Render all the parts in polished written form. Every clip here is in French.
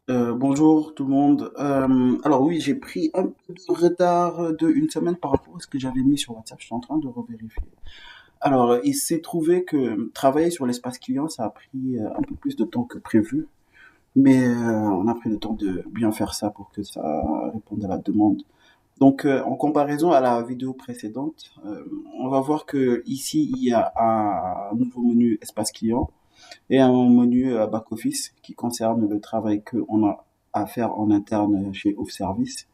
Bonjour tout le monde. Alors oui, j'ai pris un peu de retard de une semaine par rapport à ce que j'avais mis sur WhatsApp. Je suis en train de revérifier. Alors, il s'est trouvé que travailler sur l'espace client, ça a pris un peu plus de temps que prévu, mais on a pris le temps de bien faire ça pour que ça réponde à la demande. Donc, en comparaison à la vidéo précédente, on va voir que ici il y a un nouveau menu espace client et un menu back-office qui concerne le travail qu'on a à faire en interne chez Off Service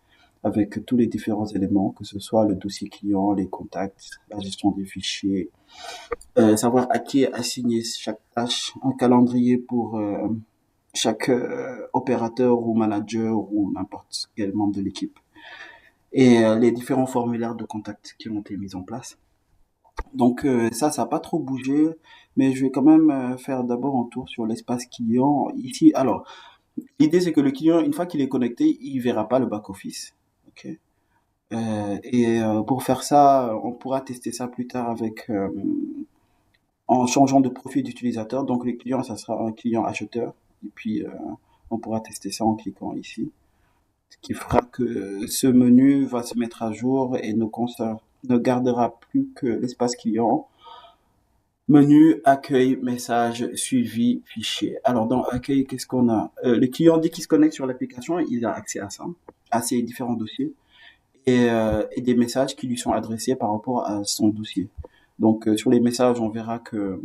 avec tous les différents éléments, que ce soit le dossier client, les contacts, la gestion des fichiers, savoir à qui est assigné chaque tâche, un calendrier pour chaque opérateur ou manager ou n'importe quel membre de l'équipe et les différents formulaires de contact qui ont été mis en place. Donc ça n'a pas trop bougé, mais je vais quand même faire d'abord un tour sur l'espace client ici. Alors, l'idée c'est que le client, une fois qu'il est connecté, il verra pas le back-office. Ok. Pour faire ça, on pourra tester ça plus tard avec en changeant de profil d'utilisateur. Donc le client, ça sera un client acheteur. Et puis on pourra tester ça en cliquant ici. Ce qui fera que ce menu va se mettre à jour et ne gardera plus que l'espace client. Menu, accueil, message, suivi, fichier. Alors dans accueil, qu'est-ce qu'on a? Le client dit qu'il se connecte sur l'application, il a accès à ça, à ses différents dossiers et des messages qui lui sont adressés par rapport à son dossier. Donc sur les messages, on verra que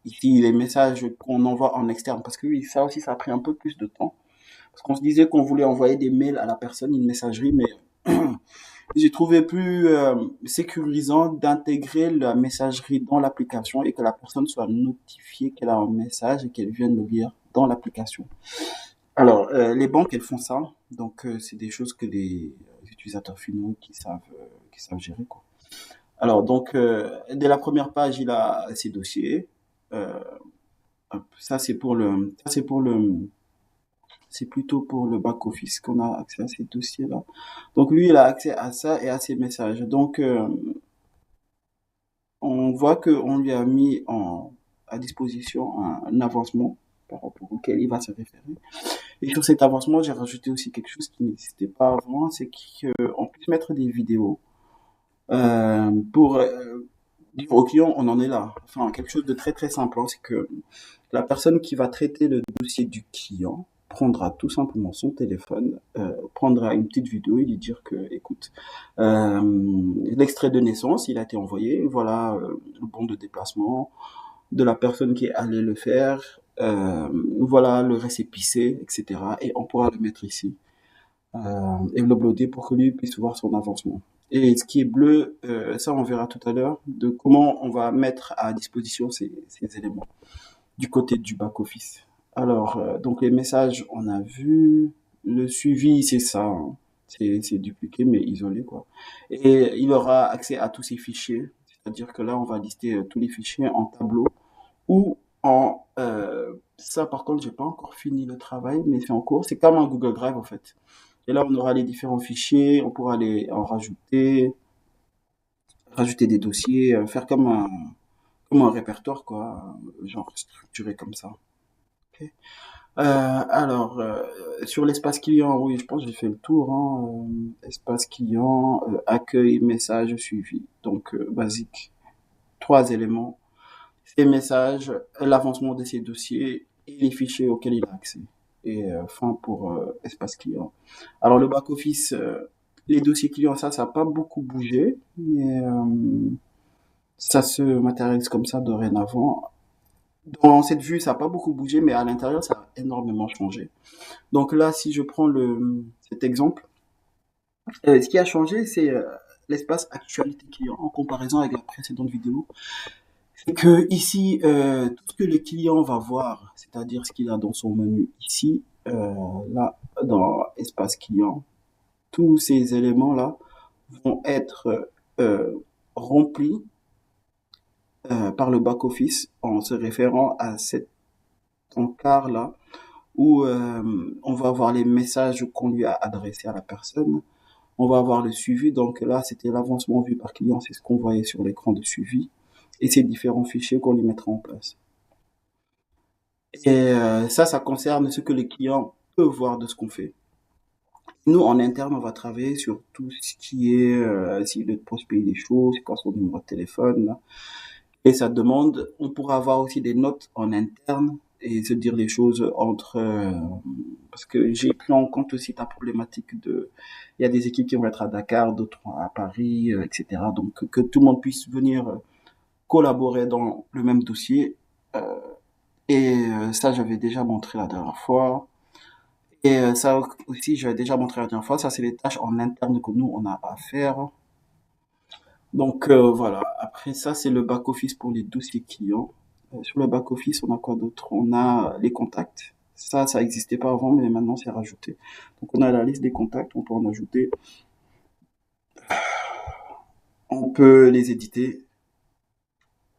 ici les messages qu'on envoie en externe, parce que oui, ça aussi ça a pris un peu plus de temps, parce qu'on se disait qu'on voulait envoyer des mails à la personne, une messagerie, mais j'ai trouvé plus sécurisant d'intégrer la messagerie dans l'application et que la personne soit notifiée qu'elle a un message et qu'elle vienne le lire dans l'application. Alors, les banques, elles font ça. Donc, c'est des choses que les utilisateurs finaux qui savent gérer, quoi. Alors, donc, dès la première page, il a ses dossiers. Euh, hop, c'est plutôt pour le back-office qu'on a accès à ces dossiers-là. Donc, lui, il a accès à ça et à ses messages. Donc, on voit qu'on lui a mis à disposition un avancement par rapport auquel il va se référer. Et sur cet avancement, j'ai rajouté aussi quelque chose qui n'existait pas avant, c'est qu'on puisse mettre des vidéos pour dire au client, on en est là. Enfin, quelque chose de très très simple, hein, c'est que la personne qui va traiter le dossier du client prendra tout simplement son téléphone, prendra une petite vidéo et lui dire que, écoute, l'extrait de naissance, il a été envoyé, voilà le bon de déplacement de la personne qui est allée le faire, voilà le récépissé, etc. Et on pourra le mettre ici et l'uploader pour que lui puisse voir son avancement. Et ce qui est bleu, ça on verra tout à l'heure, de comment on va mettre à disposition ces éléments du côté du back-office. Alors, donc les messages, on a vu. Le suivi, c'est ça, hein. C'est dupliqué mais isolé, quoi. Et il aura accès à tous ces fichiers. C'est-à-dire que là, on va lister tous les fichiers en tableau ou en... ça, par contre, j'ai pas encore fini le travail, mais c'est en cours. C'est comme un Google Drive, en fait. Et là, on aura les différents fichiers, on pourra les en rajouter des dossiers, faire comme un répertoire, quoi, genre structuré comme ça. Ok. Alors, sur l'espace client, oui, je pense que j'ai fait le tour, hein, espace client, accueil, message, suivi. Donc, basique. Trois éléments. Ces messages, l'avancement de ces dossiers et les fichiers auxquels il a accès. Et fin pour espace client. Alors, le back-office, les dossiers clients, ça n'a pas beaucoup bougé, mais ça se matérialise comme ça dorénavant. Dans cette vue, ça n'a pas beaucoup bougé, mais à l'intérieur, ça a énormément changé. Donc là, si je prends cet exemple, ce qui a changé, c'est l'espace actualité client en comparaison avec la précédente vidéo. C'est que ici, tout ce que le client va voir, c'est-à-dire ce qu'il a dans son menu ici, là, dans espace client, tous ces éléments-là vont être remplis par le back-office en se référant à cet encart-là où on va avoir les messages qu'on lui a adressés à la personne. On va avoir le suivi. Donc là, c'était l'avancement vu par client. C'est ce qu'on voyait sur l'écran de suivi. Et ces différents fichiers qu'on lui mettra en place. Et ça concerne ce que les clients peu voir de ce qu'on fait. Nous, en interne, on va travailler sur tout ce qui est, s'il veut prospecter des choses, c'est quoi son numéro de téléphone, là. Et ça demande, on pourra avoir aussi des notes en interne et se dire les choses entre, parce que j'ai pris en compte aussi ta problématique de, il y a des équipes qui vont être à Dakar, d'autres à Paris, etc. Donc, que tout le monde puisse venir collaborer dans le même dossier. Euh, ça, j'avais déjà montré la dernière fois. Ça aussi, j'avais déjà montré la dernière fois. Ça, c'est les tâches en interne que nous, on a à faire. Donc voilà. Après ça, c'est le back-office pour les dossiers clients. Sur le back-office, on a quoi d'autre? On a les contacts. Ça existait pas avant, mais maintenant c'est rajouté. Donc on a la liste des contacts, on peut en ajouter. On peut les éditer,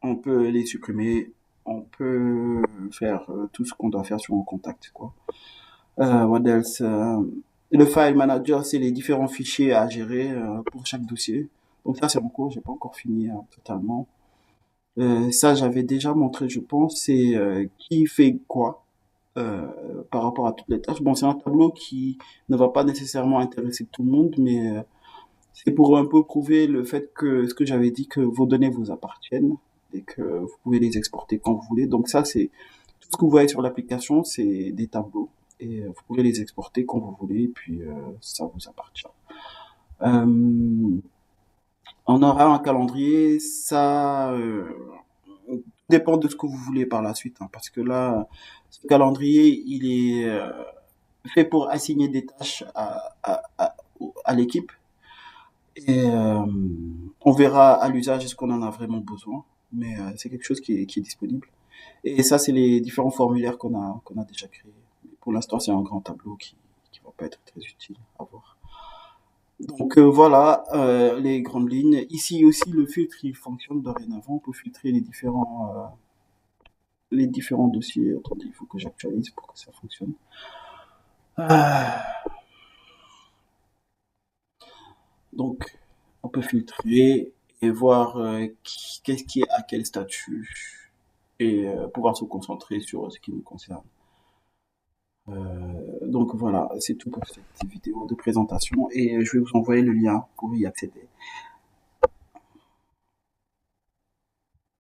on peut les supprimer, on peut faire tout ce qu'on doit faire sur un contact, quoi. What else? Le file manager, c'est les différents fichiers à gérer pour chaque dossier. Donc ça, c'est en cours, j'ai pas encore fini totalement. Ça, j'avais déjà montré, je pense, c'est qui fait quoi euh, par rapport à toutes les tâches. Bon, c'est un tableau qui ne va pas nécessairement intéresser tout le monde, mais c'est pour un peu prouver le fait que ce que j'avais dit, que vos données vous appartiennent et que vous pouvez les exporter quand vous voulez. Donc ça, c'est tout ce que vous voyez sur l'application, c'est des tableaux et vous pouvez les exporter quand vous voulez, et puis ça vous appartient. Euh, on aura un calendrier, ça dépend de ce que vous voulez par la suite, hein, parce que là, ce calendrier, il est fait pour assigner des tâches à l'équipe et on verra à l'usage est-ce qu'on en a vraiment besoin, mais c'est quelque chose qui est disponible. Et ça, c'est les différents formulaires qu'on a déjà créés. Pour l'instant, c'est un grand tableau qui va pas être très utile à voir. Donc voilà les grandes lignes. Ici aussi, le filtre il fonctionne dorénavant. On peut filtrer les différents dossiers. Attendez, il faut que j'actualise pour que ça fonctionne. Ah, donc, on peut filtrer et voir qu'est-ce qui est à quel statut et pouvoir se concentrer sur ce qui nous concerne. Donc voilà, c'est tout pour cette vidéo de présentation et je vais vous envoyer le lien pour y accéder.